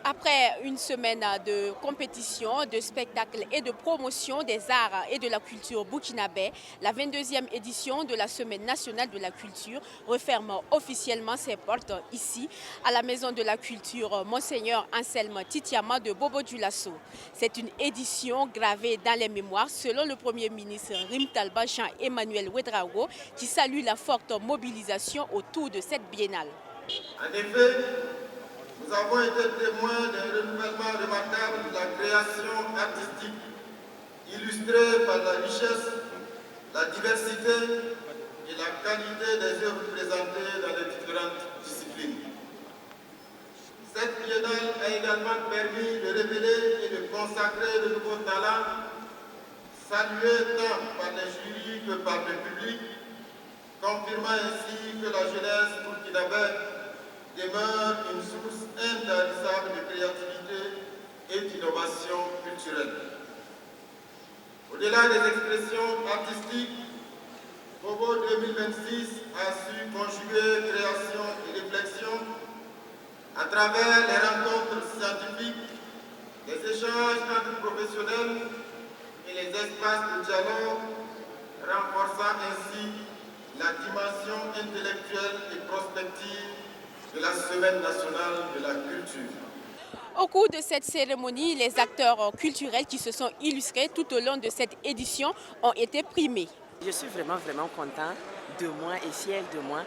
Après une semaine de compétition, de spectacles et de promotion des arts et de la culture burkinabé, la 22e édition de la Semaine nationale de la culture referme officiellement ses portes ici, à la Maison de la Culture Monseigneur Anselme Titiama de Bobo-Dioulasso. C'est une édition gravée dans les mémoires selon le Premier ministre Rim Talba Jean-Emmanuel Ouedraogo qui salue la forte mobilisation autour de cette biennale. En effet, nous avons été témoins d'un renouvellement remarquable de la création artistique, illustrée par la richesse, la diversité et la qualité des œuvres présentées dans les différentes disciplines. Cette biennale a également permis de révéler et de consacrer de nouveaux talents, salués tant par les jurys que par le public, confirmant ainsi que la jeunesse burkinabé demeure une source intarissable de créativité et d'innovation culturelle. Au-delà des expressions artistiques, Bobo 2026 a su conjuguer création et réflexion à travers les rencontres scientifiques, les échanges entre professionnels et les espaces de dialogue, renforçant ainsi la dimension intellectuelle et prospective de la Semaine nationale de la culture. Au cours de cette cérémonie, les acteurs culturels qui se sont illustrés tout au long de cette édition ont été primés. Je suis vraiment content de moi et fière de moi,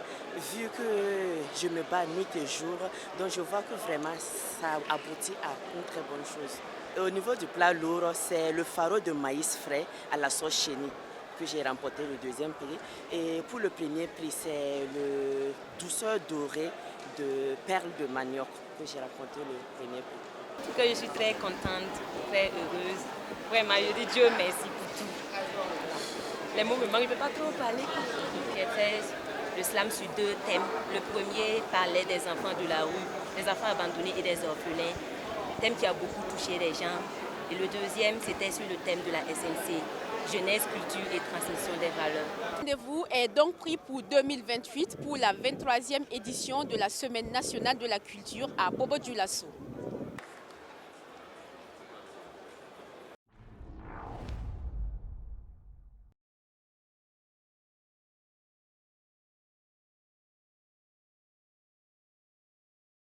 vu que je me bats nuit et jour, donc je vois que vraiment ça aboutit à une très bonne chose. Et au niveau du plat lourd, c'est le fardeau de maïs frais à la sauce chenille que j'ai remporté le deuxième prix. Et pour le premier prix, c'est le douceur dorée de perles de manioc que j'ai remporté le premier prix. En tout cas, je suis très contente, très heureuse. Vraiment, je dis Dieu merci pour tout. Les mots me manquent, je ne peux pas trop parler. J'ai fait le slam sur deux thèmes. Le premier parlait des enfants de la rue, des enfants abandonnés et des orphelins. Thème qui a beaucoup touché les gens. Et le deuxième, c'était sur le thème de la SNC, jeunesse, culture et transmission des valeurs. Le rendez-vous est donc pris pour 2028 pour la 23e édition de la Semaine nationale de la culture à Bobo-Dioulasso.